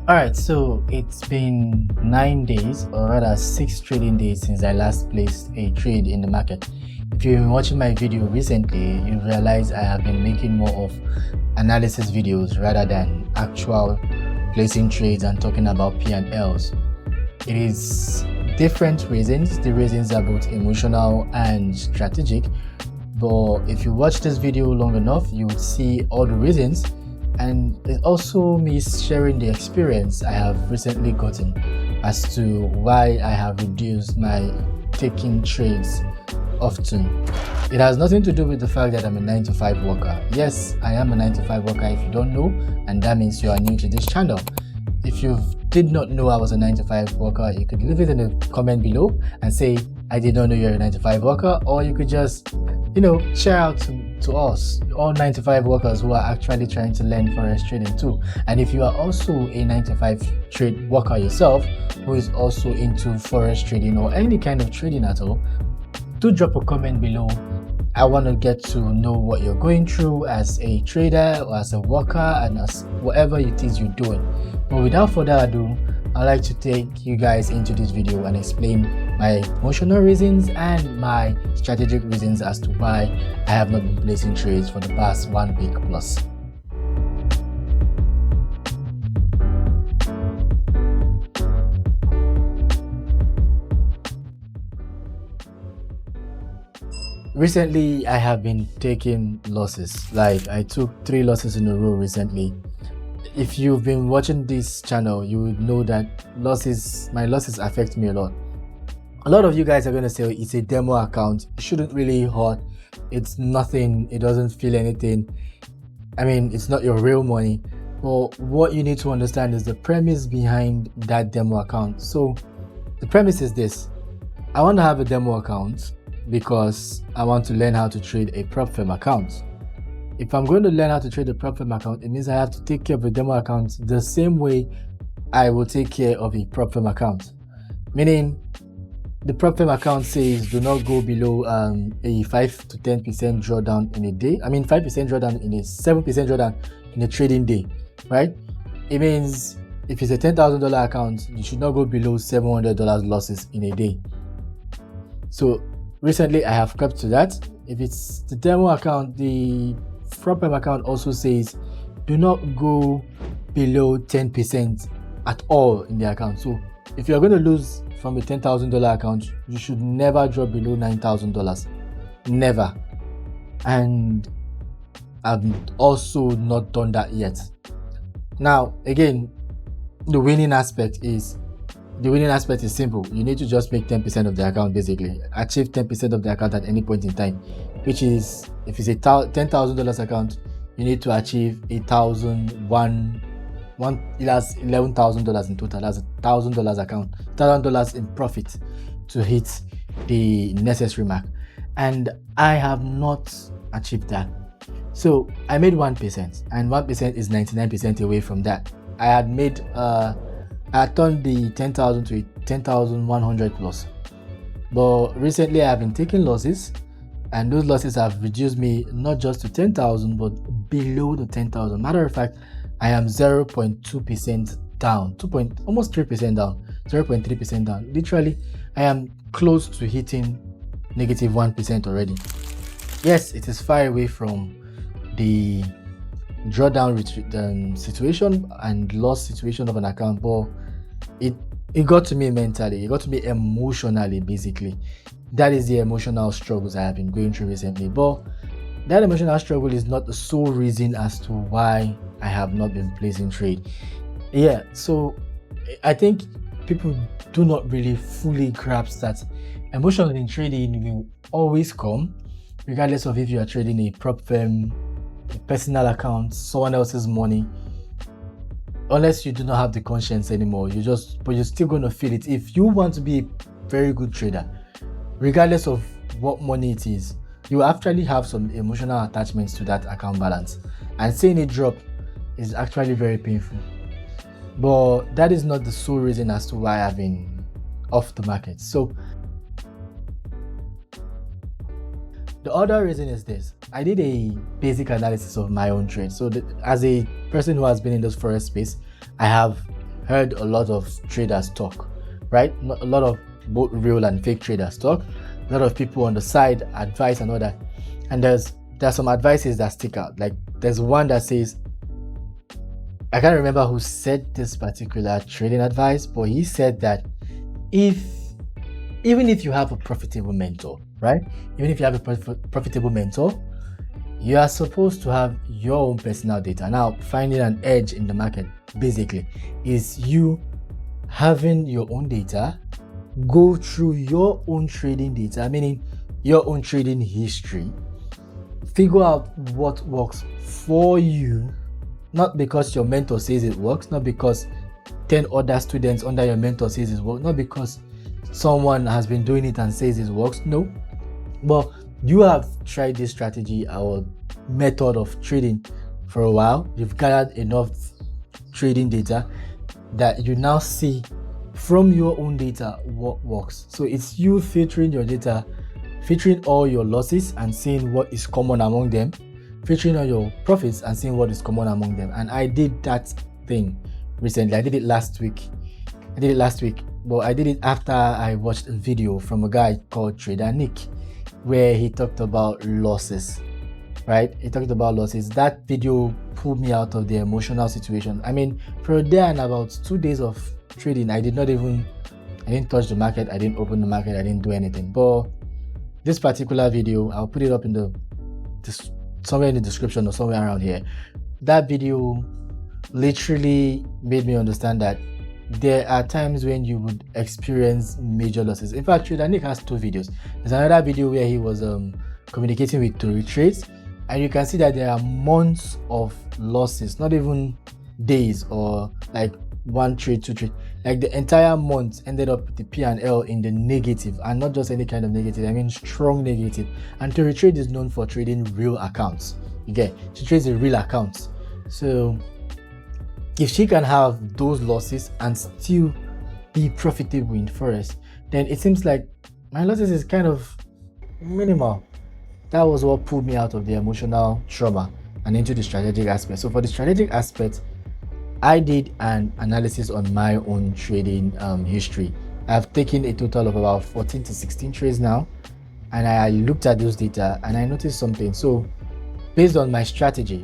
All right, so it's been 9 days, or rather 6 trading days, since I last placed a trade in the market. If you've been watching my video recently, you realize I have been making more of analysis videos rather than actual placing trades and talking about P&Ls. It is different reasons. The reasons are both emotional and strategic, but if you watch this video long enough, you would see all the reasons. And it's also me sharing the experience I have recently gotten as to why I have reduced my taking trades often. It has nothing to do with the fact that I'm a 9-to-5 worker. Yes, I am a 9-to-5 worker if you don't know, and that means you are new to this channel. If you did not know I was a 9-to-5 worker, you could leave it in the comment below and say, I did not know you're a 9-to-5 worker, or you could just, share out to us, all 9-to-5 workers who are actually trying to learn Forex trading too. And if you are also a 9-to-5 trade worker yourself, who is also into Forex trading or any kind of trading at all, do drop a comment below. I want to get to know what you're going through as a trader or as a worker and as whatever it is you're doing. But without further ado, I'd like to take you guys into this video and explain my emotional reasons and my strategic reasons as to why I have not been placing trades for the past 1 week plus. Recently, I have been taking losses. Like, I took 3 losses in a row recently. If you've been watching this channel, you would know that my losses affect me a lot. A lot of you guys are going to say it's a demo account, it shouldn't really hurt, it's nothing, it doesn't feel anything. I mean, it's not your real money. But what you need to understand is the premise behind that demo account. So the premise is this: I want to have a demo account because I want to learn how to trade a prop firm account. If I'm going to learn how to trade a prop firm account, it means I have to take care of a demo account the same way I will take care of a prop firm account. Meaning, the prop firm account says do not go below a 5 to 10% drawdown in a day. I mean 5% drawdown in a 7% drawdown in a trading day, right? It means if it's a $10,000 account, you should not go below $700 losses in a day. So recently I have kept to that. If it's the demo account, the prop firm account also says do not go below 10% at all in the account. So if you're going to lose from a $10,000 account, you should never drop below $9,000. Never. And I've also not done that yet. Now, again, the winning aspect is simple. You need to just make 10% of the account, basically. Achieve 10% of the account at any point in time, which is, if it's a $10,000 account, you need to achieve it has $11,000 in total. That's $1,000 account, $1,000 in profit to hit the necessary mark, and I have not achieved that. So I made 1%, and 1% is 99% away from that. I had turned the 10,000 to 10,100 plus, but recently I have been taking losses, and those losses have reduced me not just to 10,000 but below the 10,000. Matter of fact, I am 0.2% down, almost 3% down, 0.3% down. Literally, I am close to hitting negative 1% already. Yes, it is far away from the drawdown situation and loss situation of an account, but it got to me mentally, it got to me emotionally, basically. That is the emotional struggles I have been going through recently. But that emotional struggle is not the sole reason as to why I have not been placing trade. Yeah, so I think people do not really fully grasp that emotion in trading will always come, regardless of if you are trading a prop firm, a personal account, someone else's money. Unless you do not have the conscience anymore, but you're still going to feel it. If you want to be a very good trader, regardless of what money it is, you actually have some emotional attachments to that account balance, and seeing it drop is actually very painful. But that is not the sole reason as to why I've been off the market. So the other reason is this: I did a basic analysis of my own trade. So as a person who has been in this Forex space, I have heard a lot of traders talk, right? A lot of both real and fake traders talk. A lot of people on the side advise and all that. And there's some advices that stick out. Like there's one that says, I can't remember who said this particular trading advice, but he said that even if you have a profitable mentor, right? Even if you have a profitable mentor, you are supposed to have your own personal data. Now, finding an edge in the market basically is you having your own data, go through your own trading data, meaning your own trading history, figure out what works for you, not because your mentor says it works, not because 10 other students under your mentor says it works, not because someone has been doing it and says it works. No, but you have tried this strategy or method of trading for a while. You've gathered enough trading data that you now see from your own data what works. So it's you filtering your data, filtering all your losses and seeing what is common among them, filtering all your profits and seeing what is common among them. And I did that thing recently. I did it last week, but I did it after I watched a video from a guy called Trader Nick, where he talked about losses, right? He talked about losses. That video pulled me out of the emotional situation. I mean, for a day and about 2 days of trading, I didn't touch the market, I didn't open the market, I didn't do anything. But this particular video, I'll put it up in somewhere in the description or somewhere around here. That video literally made me understand that there are times when you would experience major losses. In fact, Trader Nick has 2 videos. There's another video where he was communicating with Tory Trades, and you can see that there are months of losses, not even days or like 1 trade, 2 trade. Like the entire month ended up with the P&L in the negative, and not just any kind of negative, I mean strong negative. And Tory Trade is known for trading real accounts. She trades in real accounts. So if she can have those losses and still be profitable in Forex, then it seems like my losses is kind of minimal. That was what pulled me out of the emotional trauma and into the strategic aspect. So for the strategic aspect, I did an analysis on my own trading history. I've taken a total of about 14 to 16 trades now, and I looked at those data and I noticed something. So based on my strategy,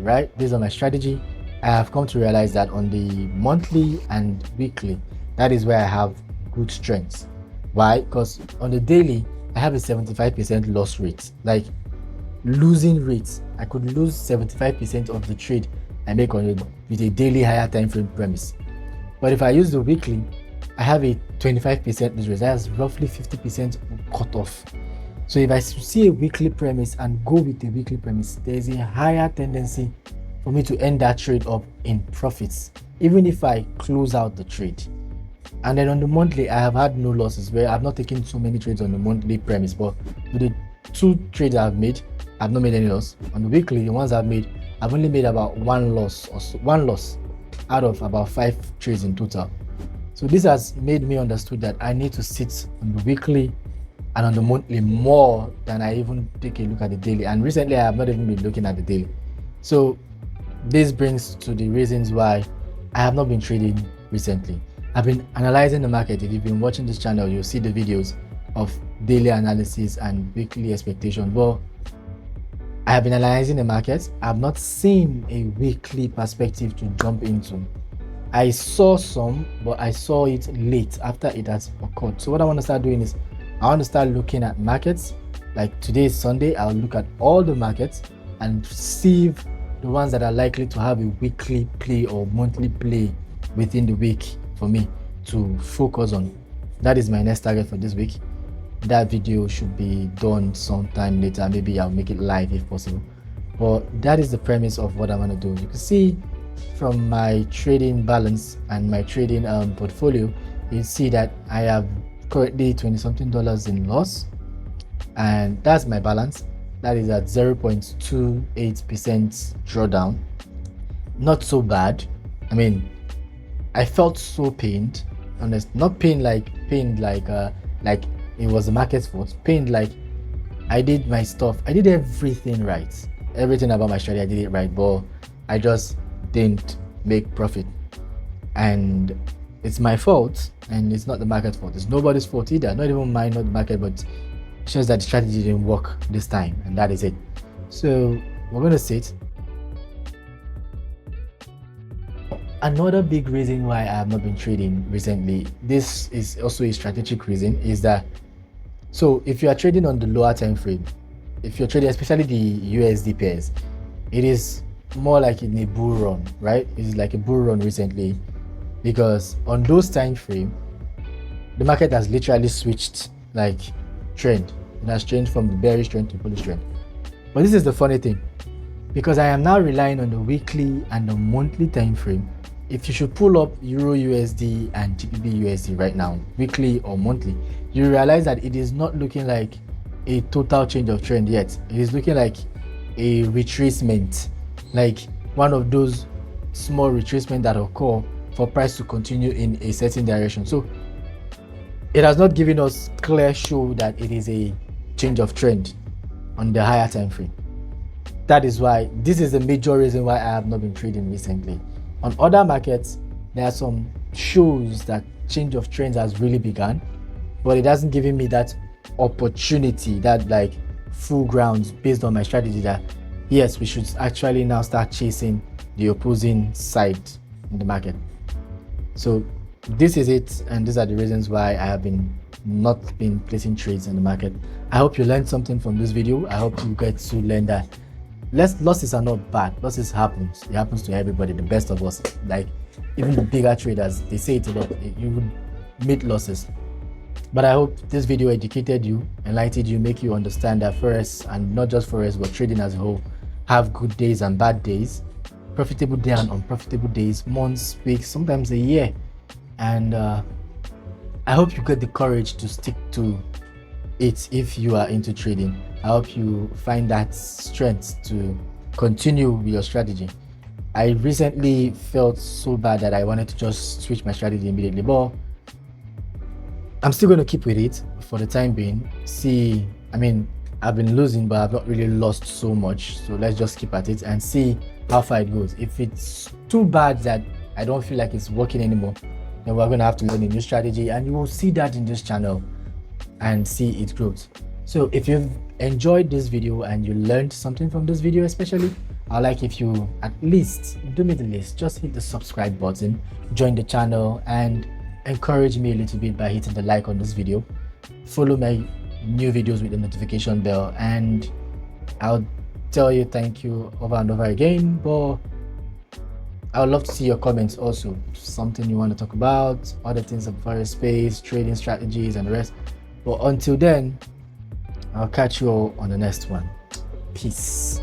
I have come to realize that on the monthly and weekly, that is where I have good strengths. Why? Because on the daily, I have a 75% loss rate, like losing rates. I could lose 75% of the trade I make with a daily higher time frame premise. But if I use the weekly, I have a 25% lose rate. That's roughly 50% cut off. So if I see a weekly premise and go with the weekly premise, there's a higher tendency for me to end that trade up in profits, even if I close out the trade. And then on the monthly, I have had no losses, where I've not taken so many trades on the monthly premise, but with the 2 trades I've made, I've not made any loss. On the weekly, the ones I've made, I've only made about one loss out of about 5 trades in total. So this has made me understood that I need to sit on the weekly and on the monthly more than I even take a look at the daily. And recently, I have not even been looking at the daily. So this brings to the reasons why I have not been trading recently. I've been analyzing the market. If you've been watching this channel, you'll see the videos of daily analysis and weekly expectation. But I have been analyzing the market. I've not seen a weekly perspective to jump into. I saw some, but I saw it late after it has occurred. So what I want to start doing is I want to start looking at markets. Like today is Sunday, I'll look at all the markets and see if the ones that are likely to have a weekly play or monthly play within the week for me to focus on. That is my next target for this week. That video should be done sometime later. Maybe I'll make it live if possible. But that is the premise of what I want to do. You can see from my trading balance and my trading portfolio, you see that I have currently $20-something in loss, and that's my balance. That is at 0.28% drawdown. Not so bad. I mean, I felt so pained. Honest, not pained like it was the market's fault. Pained like I did my stuff. I did everything right. Everything about my strategy, I did it right, but I just didn't make profit. And it's my fault and it's not the market's fault. It's nobody's fault either, not even mine, not the market, but it shows that the strategy didn't work this time, and that is it. So we're going to sit. Another big reason why I have not been trading recently, this is also a strategic reason, is that so if you are trading on the lower time frame, if you're trading especially the USD pairs, it is more like in a bull run, right? It's like a bull run recently, because on those time frame the market has literally switched like trend. It has changed from the bearish trend to bullish trend. But this is the funny thing, because I am now relying on the weekly and the monthly time frame. If you should pull up Euro USD and GBP USD right now, weekly or monthly, you realize that it is not looking like a total change of trend yet. It is looking like a retracement, like one of those small retracement that occur for price to continue in a certain direction. So it has not given us clear show that it is a change of trend on the higher time frame. That is why this is the major reason why I have not been trading recently. On other markets, there are some shows that change of trends has really begun, but it hasn't given me that opportunity, that like full grounds based on my strategy that yes, we should actually now start chasing the opposing side in the market. So this is it, and these are the reasons why I have not been placing trades in the market. I hope you learned something from this video. I hope you get to learn that losses are not bad. Losses happens. It happens to everybody, the best of us. Like even the bigger traders, they say it a lot. You would meet losses. But I hope this video educated you, enlightened you, make you understand that Forex, and not just Forex, but trading as a whole, have good days and bad days, profitable days and unprofitable days, months, weeks, sometimes a year. And I hope you get the courage to stick to it if you are into trading. I hope you find that strength to continue with your strategy. I recently felt so bad that I wanted to just switch my strategy immediately, but I'm still going to keep with it for the time being. I've been losing, but I've not really lost so much, so let's just keep at it and see how far it goes. If it's too bad that I don't feel like it's working anymore, then we're going to have to learn a new strategy, and you will see that in this channel and see its growth. So if you've enjoyed this video and you learned something from this video especially, I'd like if you at least do me the list, just hit the subscribe button, join the channel, and encourage me a little bit by hitting the like on this video. Follow my new videos with the notification bell, and I'll tell you thank you over and over again. But I would love to see your comments also, something you want to talk about, other things of Forex space, trading strategies and the rest. But until then, I'll catch you all on the next one. Peace.